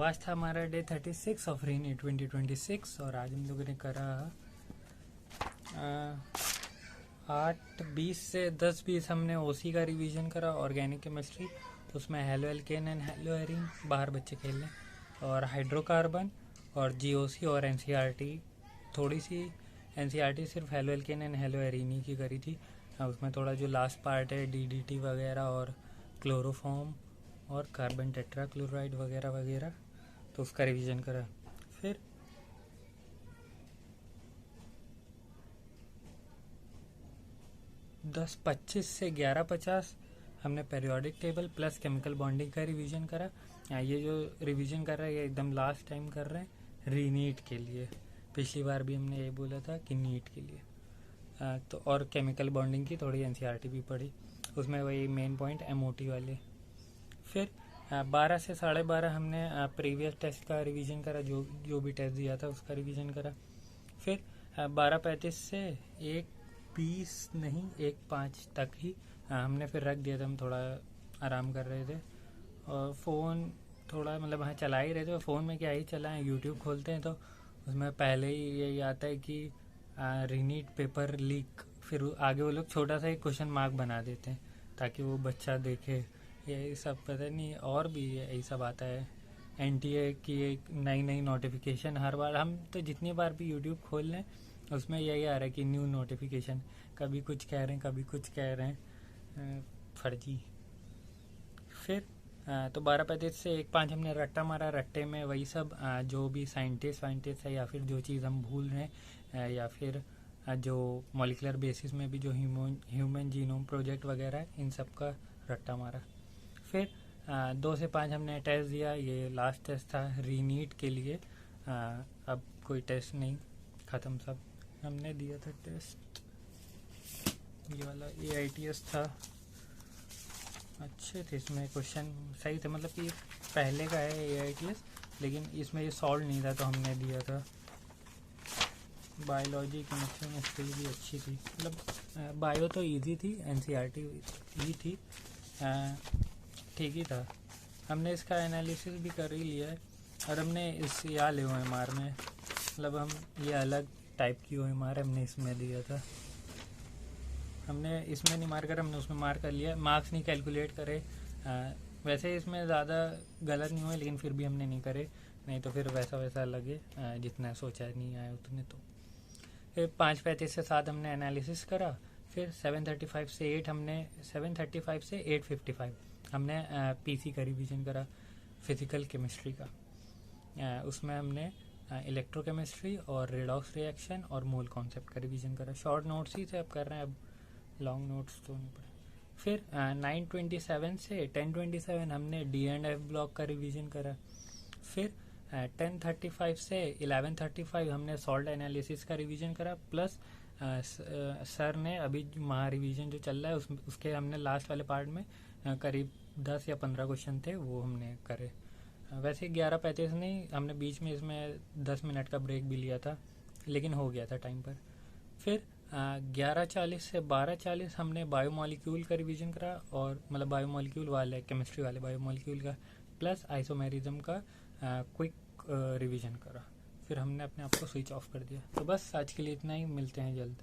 आज था हमारा डे 36 ऑफ रीनी 2026 और आज हम लोगों ने करा 8:20 से 10:20 हमने ओसी का रिवीजन करा, ऑर्गेनिक केमिस्ट्री। उसमें halo alkane and hello arene बाहर बच्चे खेल लें, और हाइड्रोकार्बन और जीओसी और एनसीईआरटी। थोड़ी सी एनसीईआरटी सिर्फ haloalkane and haloarene ही की करी थी। उसमें थोड़ा जो लास्ट पार्ट है डीडीटी वगैरह और क्लोरोफॉर्म और कार्बन टेट्राक्लोराइड वगैरह वगैरह, तो उसका रिवीजन करा। फिर 10:25 से 11:50 हमने periodic table plus chemical bonding का रिवीजन करा। ये जो रिवीजन कर रहा है ये एकदम लास्ट टाइम कर रहे हैं रीनीट के लिए। पिछली बार भी हमने ये बोला था कि नीट के लिए। तो और केमिकल बॉन्डिंग की थोड़ी एनसीईआरटी भी पढ़ी, उसमें वही मेन पॉइंट एमओटी वाले। फिर 12 से 12:30 हमने प्रीवियस टेस्ट का रिवीजन करा, जो भी टेस्ट दिया था उसका रिवीजन करा। फिर 12:35 से 1:20 नहीं 1:05 तक ही हमने फिर रख दिया था। हम थोड़ा आराम कर रहे थे और फ़ोन थोड़ा मतलब हाँ चला ही रहे थे। फ़ोन में क्या ही चलाएं, यूट्यूब खोलते हैं तो उसमें पहले ही यही आता है कि रीनीट पेपर लीक। फिर आगे वो लोग छोटा सा एक क्वेश्चन मार्क बना देते हैं ताकि वो बच्चा देखे। यही सब पता नहीं, और भी यही सब आता है। एनटीए की एक नई नोटिफिकेशन हर बार, हम तो जितनी बार भी यूट्यूब खोल लें उसमें यही आ रहा है कि न्यू नोटिफिकेशन। कभी कुछ कह रहे हैं कभी कुछ कह रहे हैं, फर्जी। फिर तो 12:35 से 1:05 हमने रट्टा मारा। रट्टे में वही सब जो भी साइंटिस्ट है या फिर जो चीज़ हम भूल रहे हैं या फिर जो मॉलिकुलर बेसिस में भी जो ह्यूमन जीनोम प्रोजेक्ट वगैरह है, इन सब का रट्टा मारा। फिर 2 से 5 हमने टेस्ट दिया। ये लास्ट टेस्ट था रीनीट के लिए। अब कोई टेस्ट नहीं, ख़त्म सब। हमने दिया था टेस्ट, ये वाला AITS था। अच्छे थे, इसमें क्वेश्चन सही थे, मतलब कि पहले का है AITS लेकिन इसमें ये सॉल्व नहीं था तो हमने दिया था। बायोलॉजी केमिस्ट्री भी अच्छी थी, मतलब बायो तो इजी थी, एनसीईआरटी ही थी, ठीक ही था। हमने इसका एनालिसिस भी कर ही लिया है और हमने इस याल OMR में, मतलब हम ये अलग टाइप की OMR हमने इसमें दिया था। हमने इसमें नहीं मार कर, हमने उसमें मार कर लिया। मार्क्स नहीं कैलकुलेट करे, वैसे इसमें ज़्यादा गलत नहीं हुए लेकिन फिर भी हमने नहीं करे, नहीं तो फिर वैसा लगे जितना सोचा नहीं आया उतने। तो फिर 5:35 से 7 हमने एनालिसिस करा। फिर 7:35 से 8 हमने 7:35 से 8:55 हमने PC का रिवीजन करा, फिजिकल केमिस्ट्री का। उसमें हमने इलेक्ट्रोकेमिस्ट्री और रेडॉक्स रिएक्शन और मोल कॉन्सेप्ट का रिवीजन करा। शॉर्ट नोट्स ही थे, अब कर रहे हैं, अब लॉन्ग नोट्स तो नहीं पड़े। फिर 9:27 से 10:27 हमने D&F ब्लॉक का रिवीजन करा। फिर 10:35 से 11:35 हमने सॉल्ट एनालिसिस का रिवीजन करा, प्लस सर ने अभी महा रिवीजन जो चल रहा है उसके हमने लास्ट वाले पार्ट में करीब 10 या 15 क्वेश्चन थे वो हमने करे। वैसे 11:35 नहीं, हमने बीच में इसमें 10 मिनट का ब्रेक भी लिया था लेकिन हो गया था टाइम पर। फिर 11:40 से 12:40 हमने बायोमॉलिक्यूल का रिवीजन करा, और मतलब बायोमॉलिक्यूल वाले केमिस्ट्री वाले बायोमॉलिक्यूल का, प्लस आइसोमेरिज्म का क्विक रिवीजन करा। फिर हमने अपने आप को स्विच ऑफ कर दिया। तो बस आज के लिए इतना ही, मिलते हैं जल्द।